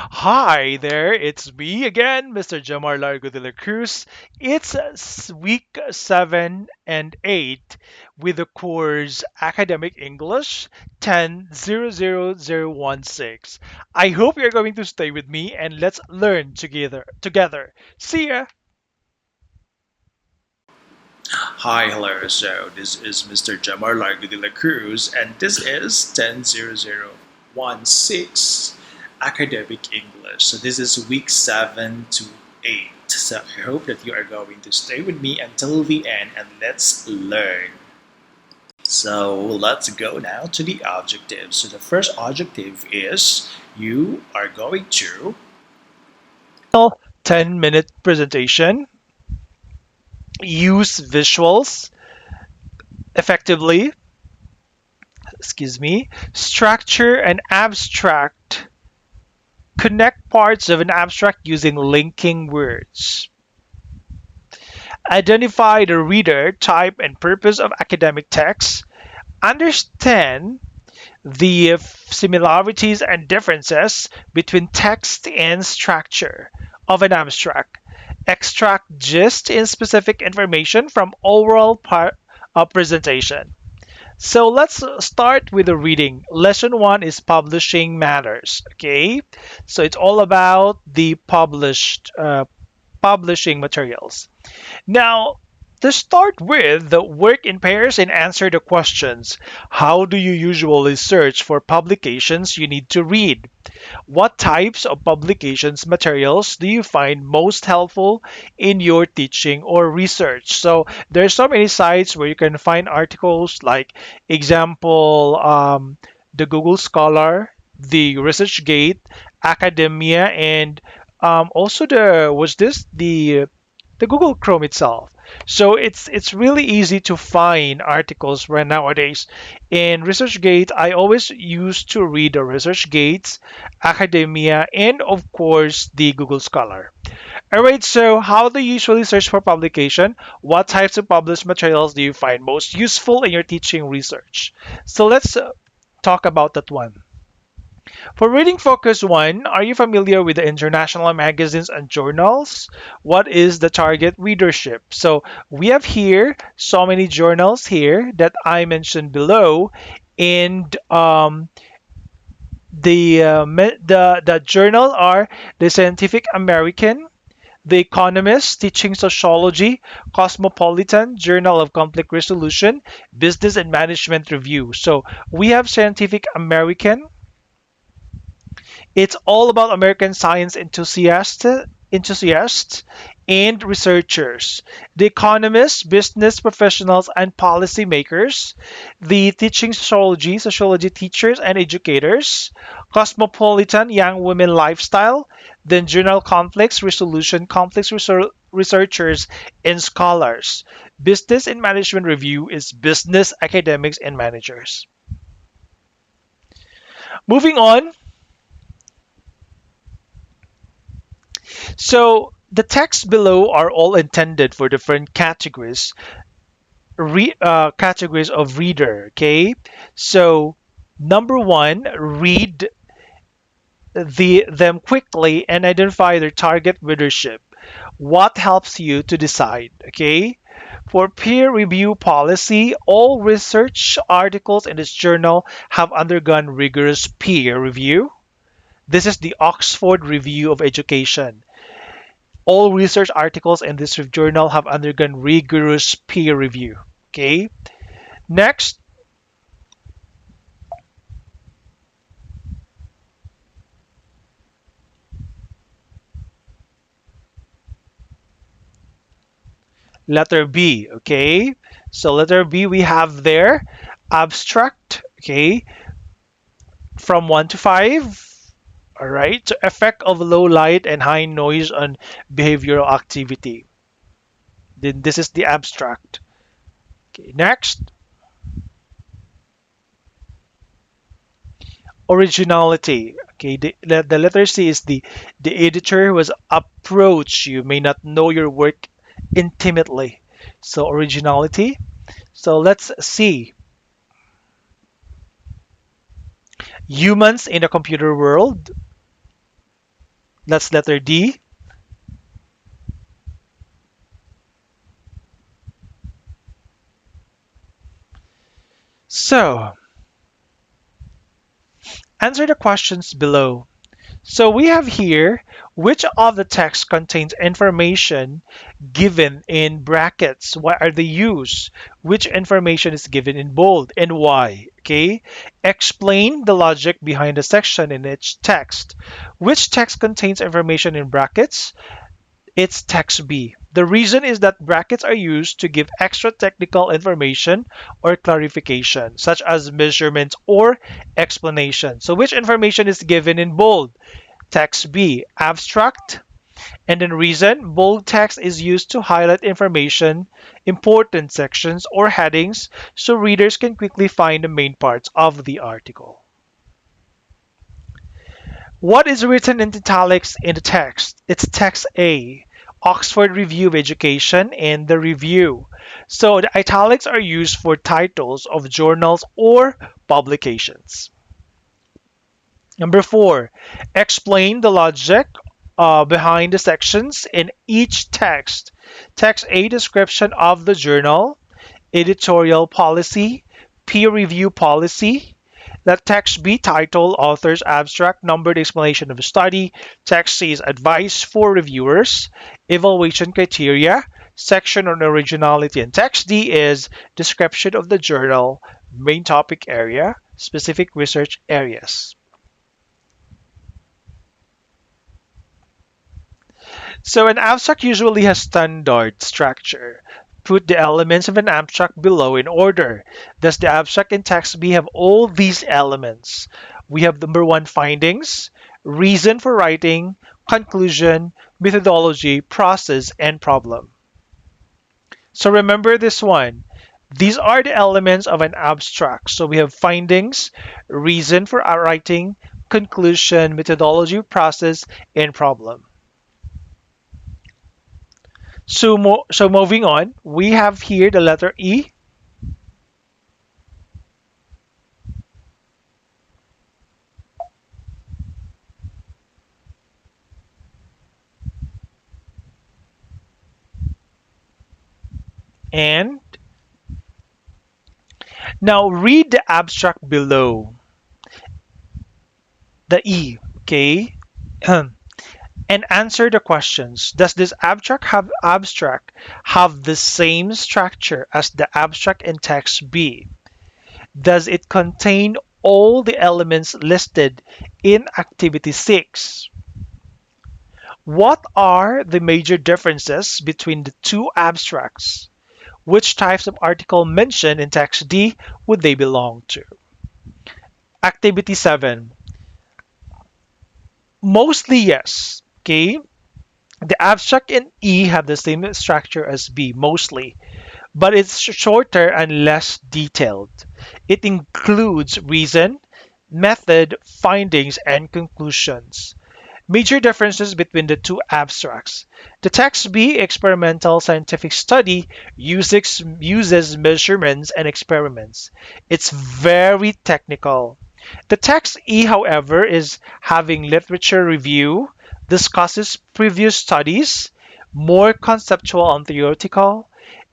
Hi there, it's me again, Mr. Jamar Largo de la Cruz. It's week 7 and 8 with the course Academic English 1000016. I hope you're going to stay with me and let's learn together. See ya! Hi, hello. So this is Mr. Jamar Largo de la Cruz, and this is 100016 Academic English. So this is week 7 to 8. So I hope that you are going to stay with me until the end and let's learn. So let's go now to the objectives. So the first objective is you are going to 10-minute presentation, use visuals effectively, structure an abstract. Connect parts of an abstract using linking words. Identify the reader, type, and purpose of academic text. Understand the similarities and differences between text and structure of an abstract. Extract gist and specific information from overall part of presentation. So let's start with the reading. Lesson 1 is publishing matters. Okay, so it's all about the publishing materials. Now, to start with, work in pairs and answer the questions. How do you usually search for publications you need to read? What types of publications materials do you find most helpful in your teaching or research? So there's so many sites where you can find articles like example the Google Scholar, the ResearchGate, Academia, and also the Google Chrome itself. So it's really easy to find articles right nowadays. In ResearchGate, I always used to read the ResearchGates, Academia, and of course the Google Scholar. All right, so how do you usually search for publication? What types of published materials do you find most useful in your teaching research? So let's talk about that one. For reading focus one, are you familiar with the international magazines and journals? What is the target readership? So we have here so many journals here that I mentioned below, and the journal are the Scientific American, the Economist, Teaching Sociology, Cosmopolitan, Journal of Conflict Resolution, Business and Management Review. So we have Scientific American. It's all about American science enthusiasts and researchers, the economists, business professionals, and policymakers, the teaching sociology teachers and educators, cosmopolitan young women lifestyle, then journal conflicts resolution, researchers and scholars. Business and management review is business academics and managers. Moving on. So the texts below are all intended for different categories of reader. Okay, so number one, read them quickly and identify their target readership. What helps you to decide? Okay, for peer review policy, all research articles in this journal have undergone rigorous peer review. This is the Oxford Review of Education. All research articles in this journal have undergone rigorous peer review. Okay. Next, letter B. Okay. So letter B we have there abstract. Okay. From 1 to 5. All right. So effect of low light and high noise on behavioral activity. Then this is the abstract. Okay. Next, originality. Okay, the letter C is the editor who has approached you may not know your work intimately. So originality. So let's see. Humans in a computer world. That's letter D. So, answer the questions below. So we have here which of the text contains information given in brackets? Why are they used? Which information is given in bold and why? Okay. Explain the logic behind the section in each text. Which text contains information in brackets? It's text B. The reason is that brackets are used to give extra technical information or clarification, such as measurements or explanation. So which information is given in bold? Text B, abstract. And then reason, bold text is used to highlight information, important sections, or headings so readers can quickly find the main parts of the article. What is written in italics in the text? It's text A, Oxford Review of Education and the review. So the italics are used for titles of journals or publications. Number four, explain the logic behind the sections in each text. Text A, description of the journal, editorial policy, peer review policy. That text B, title, author's abstract, numbered explanation of the study. Text C is advice for reviewers, evaluation criteria, section on originality. And text D is description of the journal, main topic area, specific research areas. So an abstract usually has standard structure. Put the elements of an abstract below in order. Does the abstract in text B have all these elements? We have number one, findings, reason for writing, conclusion, methodology, process, and problem. So remember this one. These are the elements of an abstract. So we have findings, reason for writing, conclusion, methodology, process, and problem. So moving on, we have here the letter E. And now read the abstract below. The E, okay? And answer the questions. Does this abstract have the same structure as the abstract in text B? Does it contain all the elements listed in activity 6? What are the major differences between the two abstracts? Which types of article mentioned in text D would they belong to? Activity 7. Mostly yes. Okay. The abstract in E have the same structure as B, mostly, but it's shorter and less detailed. It includes reason, method, findings, and conclusions. Major differences between the two abstracts. The text B, experimental scientific study, uses measurements and experiments. It's very technical. The text E, however, is having literature review, discusses previous studies, more conceptual and theoretical.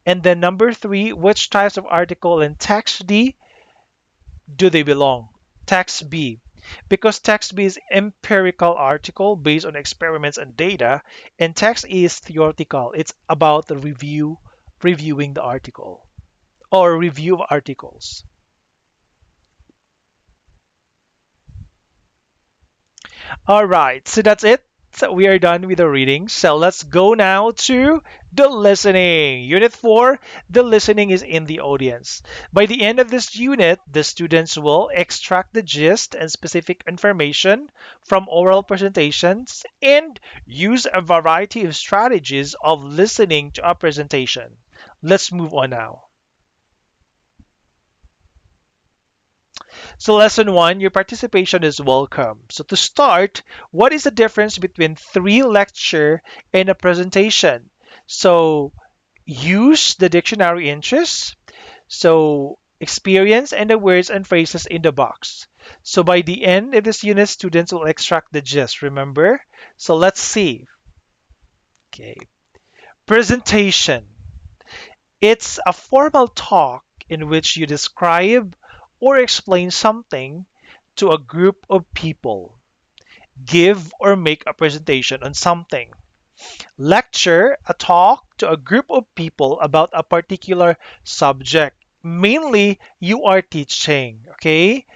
And then number 3, which types of article in text D do they belong? Text B. Because text B is empirical article based on experiments and data, and text E is theoretical. It's about the reviewing the article or review of articles. All right, so that's it. So we are done with the reading. So let's go now to the listening. Unit 4, the listening is in the audience. By the end of this unit, the students will extract the gist and specific information from oral presentations and use a variety of strategies of listening to a presentation. Let's move on now. So lesson 1, your participation is welcome. So to start, what is the difference between 3 lecture and a presentation? So use the dictionary interest. So experience, and the words and phrases in the box. So by the end of this unit, students will extract the gist, remember? So let's see. Okay. Presentation. It's a formal talk in which you describe or explain something to a group of people. Give or make a presentation on something. Lecture, a talk to a group of people about a particular subject. Mainly, you are teaching, okay?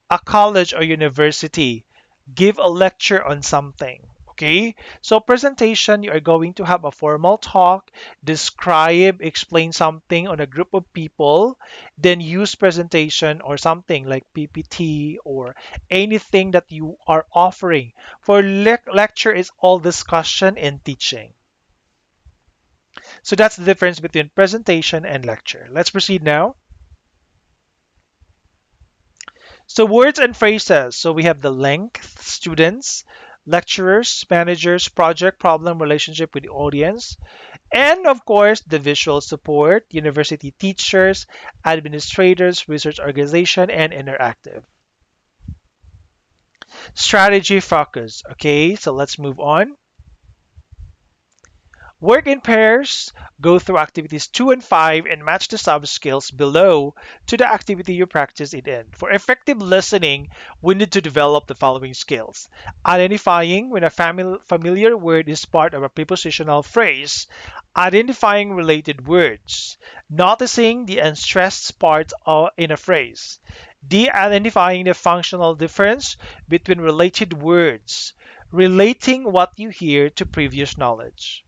A college or university. Give a lecture on something. Okay, so presentation, you are going to have a formal talk, describe, explain something on a group of people, then use presentation or something like PPT or anything that you are offering. For lecture is all discussion and teaching. So that's the difference between presentation and lecture. Let's proceed now. So words and phrases. So we have the length, students, lecturers, managers, project, problem, relationship with the audience, and of course the visual support, university teachers, administrators, research organization, and interactive. Strategy focus. Okay, so let's move on. Work in pairs, go through activities 2 and 5 and match the sub skills below to the activity you practice it in. For effective listening, we need to develop the following skills. Identifying when a familiar word is part of a prepositional phrase, identifying related words, noticing the unstressed parts in a phrase, de-identifying the functional difference between related words, relating what you hear to previous knowledge.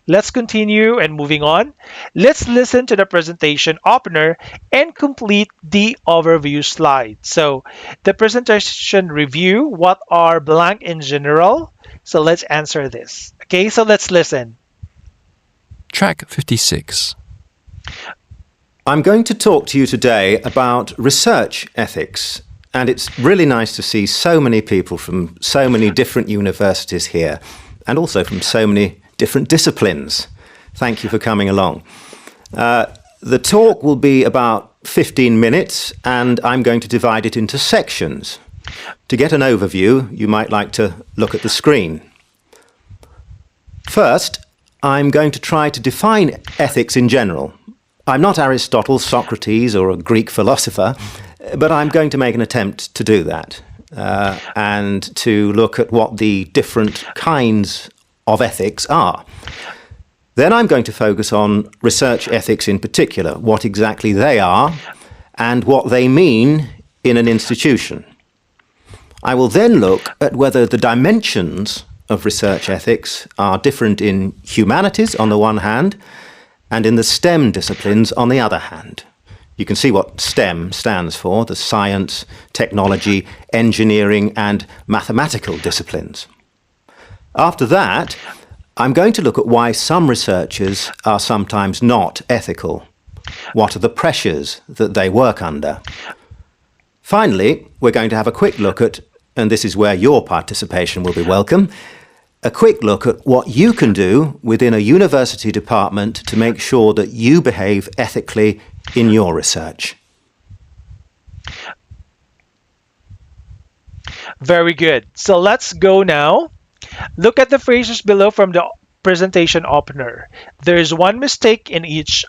Let's continue and moving on. Let's listen to the presentation opener and complete the overview slide. So the presentation review, what are blank in general? So let's answer this. Okay, so let's listen. Track 56. I'm going to talk to you today about research ethics. And it's really nice to see so many people from so many different universities here, and also from so many different disciplines. Thank you for coming along. The talk will be about 15 minutes, and I'm going to divide it into sections. To get an overview, you might like to look at the screen. First, I'm going to try to define ethics in general. I'm not Aristotle, Socrates, or a Greek philosopher, but I'm going to make an attempt to do that, and to look at what the different kinds of ethics are. Then I'm going to focus on research ethics in particular, what exactly they are and what they mean in an institution. I will then look at whether the dimensions of research ethics are different in humanities on the one hand and in the STEM disciplines on the other hand. You can see what STEM stands for, the science, technology, engineering and mathematical disciplines. After that, I'm going to look at why some researchers are sometimes not ethical. What are the pressures that they work under? Finally, we're going to have a quick look at, and this is where your participation will be welcome, a quick look at what you can do within a university department to make sure that you behave ethically in your research. Very good. So let's go now. Look at the phrases below from the presentation opener. There is one mistake in each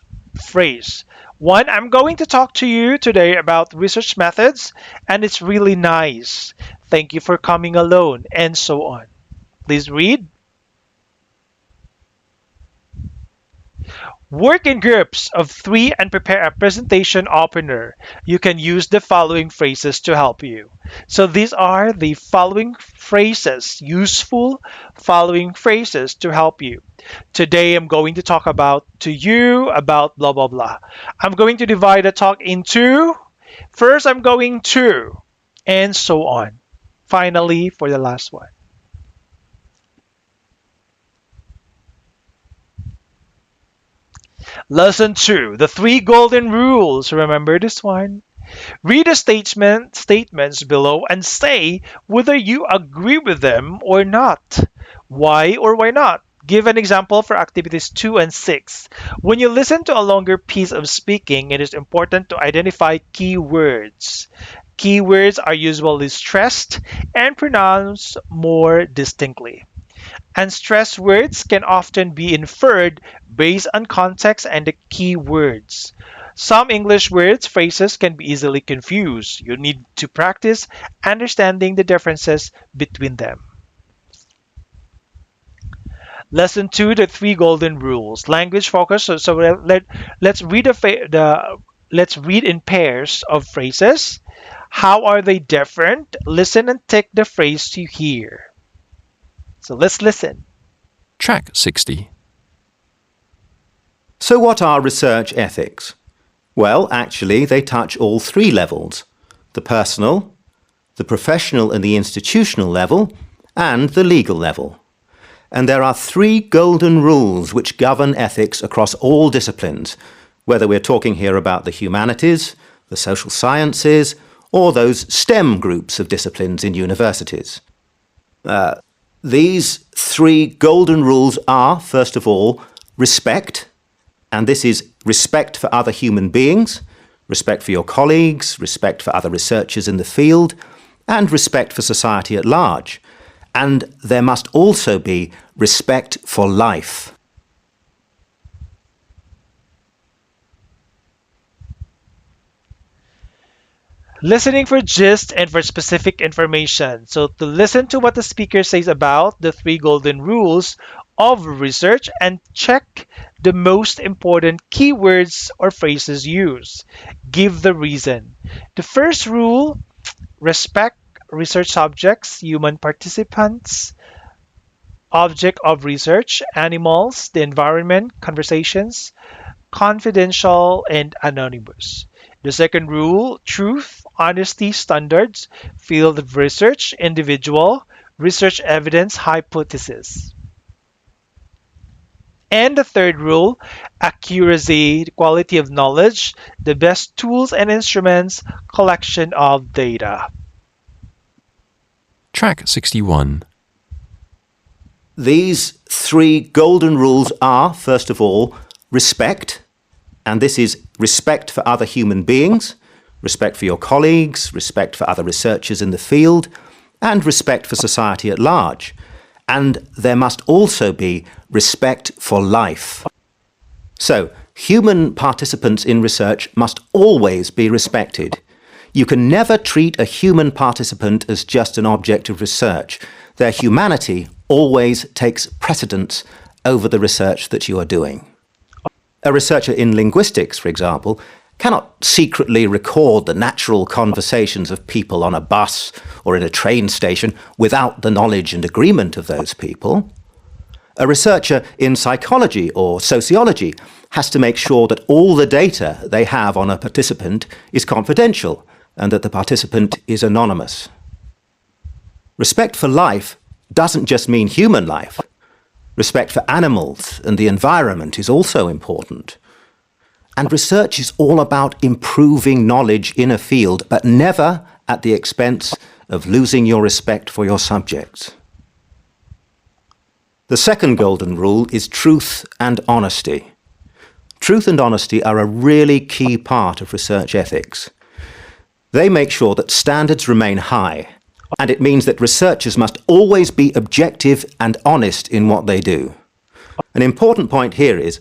phrase. One, I'm going to talk to you today about research methods, and it's really nice. Thank you for coming alone, and so on. Please read. Work in groups of 3 and prepare a presentation opener. You can use the following phrases to help you. So these are the following phrases, useful following phrases to help you. Today I'm going to talk to you about blah, blah, blah. I'm going to divide the talk into, first I'm going to, and so on. Finally, for the last one. Lesson 2, the 3 golden rules. Remember this one? Read the statements below and say whether you agree with them or not. Why or why not? Give an example for activities 2 and 6. When you listen to a longer piece of speaking, it is important to identify key words. Key words are usually stressed and pronounced more distinctly. Unstressed words can often be inferred based on context and the key words. Some English words, phrases can be easily confused. You need to practice understanding the differences between them. Lesson 2, the three golden rules. Language focus. So let's read let's read in pairs of phrases. How are they different? Listen and take the phrase you hear. So let's listen. Track 60. So, what are research ethics? Well, actually, they touch all three levels: the personal, the professional and the institutional level, and the legal level. And there are three golden rules which govern ethics across all disciplines, whether we're talking here about the humanities, the social sciences, or those STEM groups of disciplines in universities. These three golden rules are, first of all, respect, and this is respect for other human beings, respect for your colleagues, respect for other researchers in the field, and respect for society at large. And there must also be respect for life. Listening for gist and for specific information. So to listen to what the speaker says about the three golden rules of research and check the most important keywords or phrases used. Give the reason. The first rule, respect research subjects, human participants, object of research, animals, the environment, conversations, confidential, and anonymous. The second rule, truth, honesty, standards, field of research, individual, research evidence, hypothesis. And the third rule, accuracy, the quality of knowledge, the best tools and instruments, collection of data. Track 61. These three golden rules are, first of all, respect, and this is respect for other human beings, respect for your colleagues, respect for other researchers in the field, and respect for society at large. And there must also be respect for life. So, human participants in research must always be respected. You can never treat a human participant as just an object of research. Their humanity always takes precedence over the research that you are doing. A researcher in linguistics, for example, cannot secretly record the natural conversations of people on a bus or in a train station without the knowledge and agreement of those people. A researcher in psychology or sociology has to make sure that all the data they have on a participant is confidential and that the participant is anonymous. Respect for life doesn't just mean human life. Respect for animals and the environment is also important. And research is all about improving knowledge in a field, but never at the expense of losing your respect for your subjects. The second golden rule is truth and honesty. Truth and honesty are a really key part of research ethics. They make sure that standards remain high, and it means that researchers must always be objective and honest in what they do. An important point here is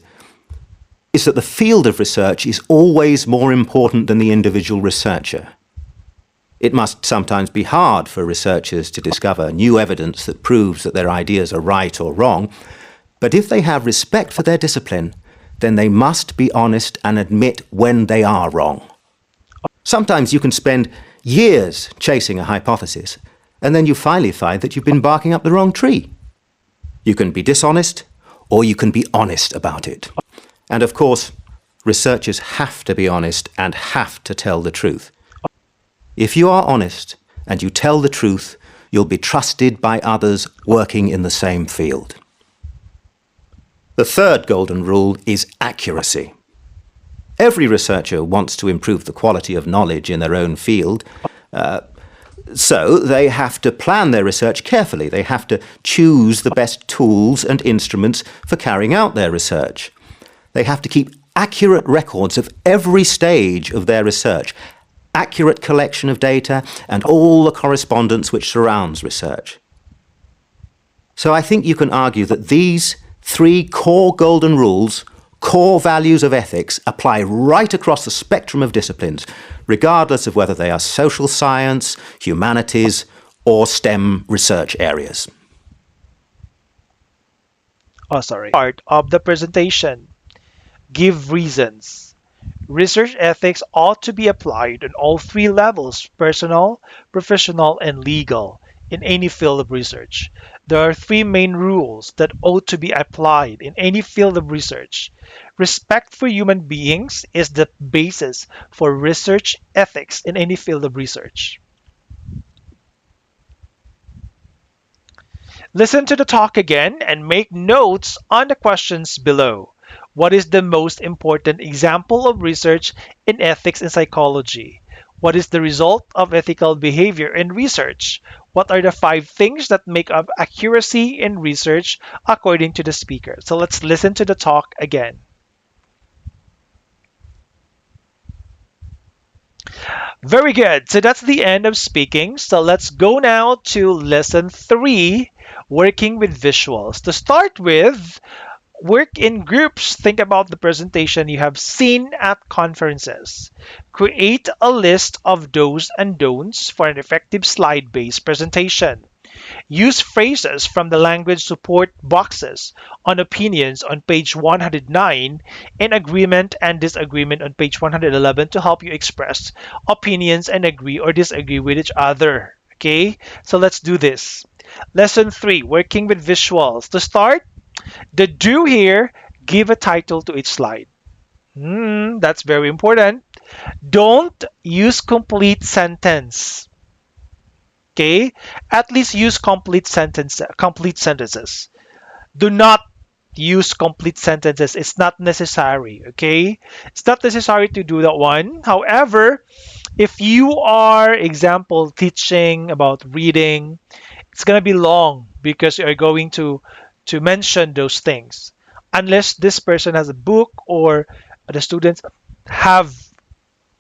that the field of research is always more important than the individual researcher. It must sometimes be hard for researchers to discover new evidence that proves that their ideas are right or wrong, but if they have respect for their discipline, then they must be honest and admit when they are wrong. Sometimes you can spend years chasing a hypothesis, and then you finally find that you've been barking up the wrong tree. You can be dishonest, or you can be honest about it. And of course, researchers have to be honest and have to tell the truth. If you are honest and you tell the truth, you'll be trusted by others working in the same field. The third golden rule is accuracy. Every researcher wants to improve the quality of knowledge in their own field. So they have to plan their research carefully. They have to choose the best tools and instruments for carrying out their research. They have to keep accurate records of every stage of their research, accurate collection of data, and all the correspondence which surrounds research. So I think you can argue that these three core golden rules, core values of ethics, apply right across the spectrum of disciplines, regardless of whether they are social science, humanities, or STEM research areas. Oh, sorry. Part of the presentation. Give reasons. Research ethics ought to be applied on all three levels: personal, professional, and legal, in any field of research. There are three main rules that ought to be applied in any field of research. Respect for human beings is the basis for research ethics in any field of research. Listen to the talk again and make notes on the questions below. What is the most important example of research in ethics and psychology? What is the result of ethical behavior in research? What are the 5 things that make up accuracy in research according to the speaker? So let's listen to the talk again. Very good. So that's the end of speaking. So let's go now to lesson 3, working with visuals. To start with, work in groups. Think about the presentation you have seen at conferences. Create a list of do's and don'ts for an effective slide-based presentation. Use phrases from the language support boxes on opinions on page 109 and agreement and disagreement on page 111 to help you express opinions and agree or disagree with each other. Okay, so let's do this. Lesson 3, working with visuals. To start, the do here, give a title to each slide. That's very important. Don't use complete sentence. Okay? At least use complete sentences. Do not use complete sentences. It's not necessary. Okay? It's not necessary to do that one. However, if you are, example, teaching about reading, it's going to be long because you are going to mention those things. Unless this person has a book or the students have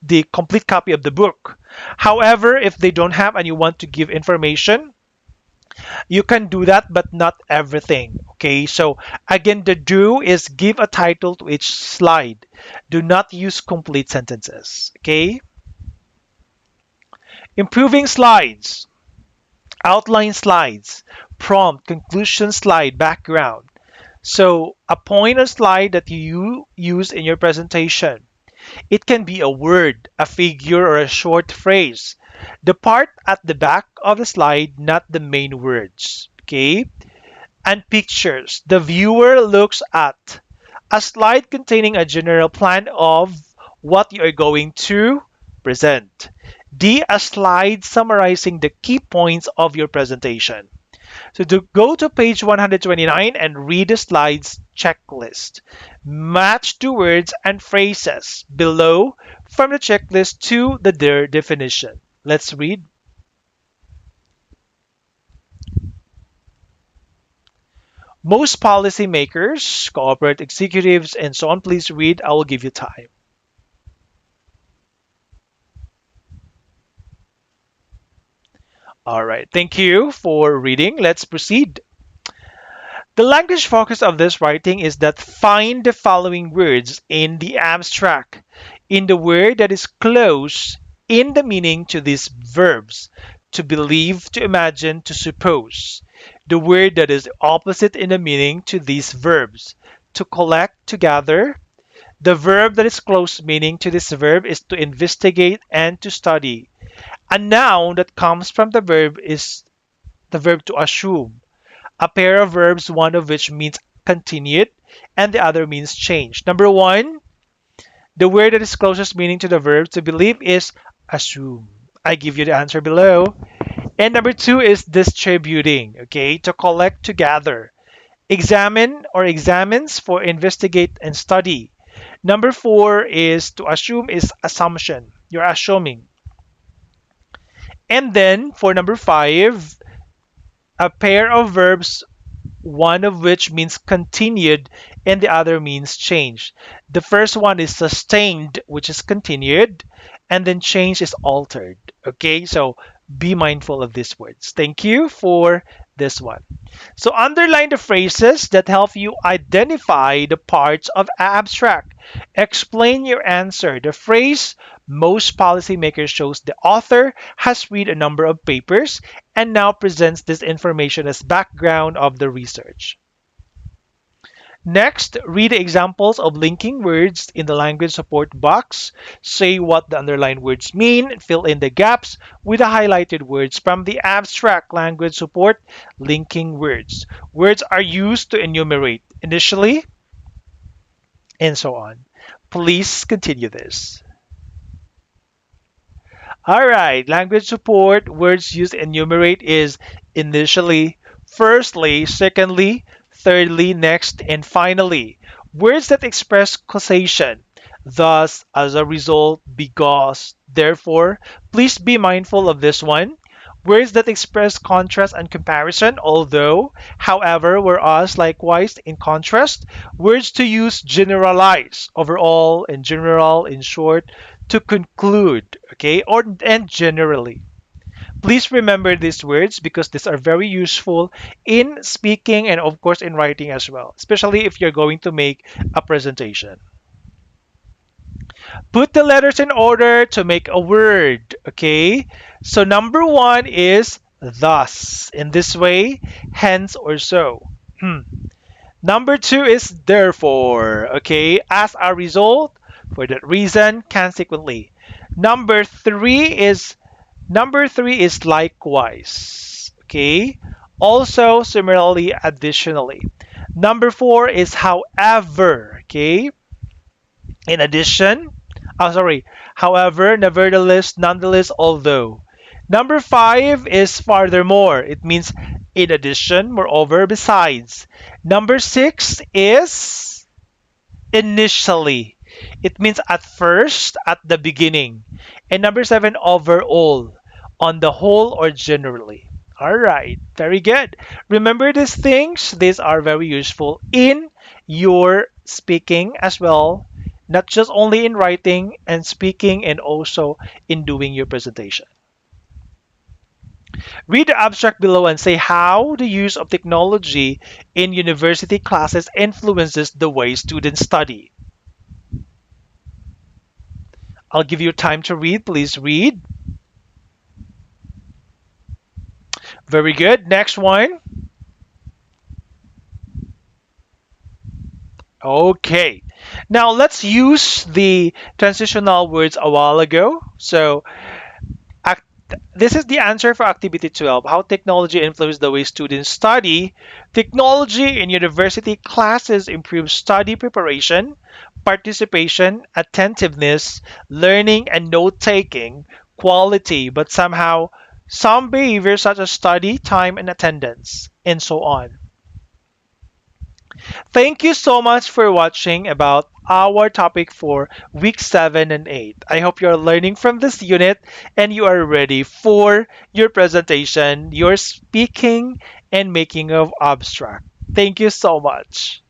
the complete copy of the book. However, if they don't have and you want to give information, you can do that, but not everything. Okay, so again, the do is give a title to each slide. Do not use complete sentences. Okay, improving slides, outline slides, prompt, conclusion slide, background. So a point or slide that you use in your presentation. It can be a word, a figure, or a short phrase. The part at the back of the slide, not the main words. Okay? And pictures. The viewer looks at a slide containing a general plan of what you are going to present. D, a slide summarizing the key points of your presentation. So to go to page 129 and read the slides checklist. Match the words and phrases below from the checklist to their definition. Let's read. Most policymakers, corporate executives, and so on, please read. I will give you time. All right, thank you for reading. Let's proceed. The language focus of this writing is that find the following words in the abstract in the word that is close in the meaning to these verbs: to believe, to imagine, to suppose. The word that is opposite in the meaning to these verbs: to collect, to gather. The verb that is close meaning to this verb is to investigate and to study. A noun that comes from the verb is the verb to assume. A pair of verbs, one of which means continued and the other means change. Number 1, the word that is closest meaning to the verb to believe is assume. I give you the answer below. And number 2 is distributing, okay, to collect, to gather. Examine or examines for investigate and study. Number 4 is to assume is assumption. You're assuming. And then for number 5, a pair of verbs, one of which means continued and the other means changed. The first one is sustained, which is continued, and then change is altered. Okay, so be mindful of these words. Thank you for this one. So underline the phrases that help you identify the parts of abstract. Explain your answer. The phrase most policymakers shows the author has read a number of papers and now presents this information as background of the research. Next, read the examples of linking words in the language support box. Say what the underlined words mean. Fill in the gaps with the highlighted words from the abstract language support linking words. Words are used to enumerate initially and so on. Please continue this. All right, language support words used to enumerate is initially, firstly, secondly, thirdly, next, and finally. Words that express causation, thus, as a result, because, therefore. Please be mindful of this one. Words that express contrast and comparison, although, however, whereas, likewise, in contrast. Words to use generalize, overall, in general, in short, to conclude, okay, or and generally. Please remember these words because these are very useful in speaking and, of course, in writing as well, especially if you're going to make a presentation. Put the letters in order to make a word, okay? So, number 1 is thus, in this way, hence or so. Number 2 is therefore, okay? As a result, for that reason, consequently. Number 3 is likewise. Okay. Also, similarly, additionally. Number 4 is however. Okay. In addition, sorry. However, nevertheless, nonetheless, although. Number 5 is furthermore. It means in addition, moreover, besides. Number 6 is initially. It means at first, at the beginning. And number 7, overall, on the whole or generally. All right, very good. Remember these things. These are very useful in your speaking as well, not just only in writing and speaking, and also in doing your presentation. Read the abstract below and say how the use of technology in university classes influences the way students study. I'll give you time to read. Please read. Very good. Next one. Okay. Now let's use the transitional words a while ago. So this is the answer for activity 12. How technology influences the way students study. Technology in university classes improves study preparation, participation, attentiveness, learning, and note taking, quality, but somehow some behaviors such as study, time, and attendance, and so on. Thank you so much for watching about our topic for week 7 and 8. I hope you're learning from this unit and you are ready for your presentation, your speaking, and making of abstract. Thank you so much.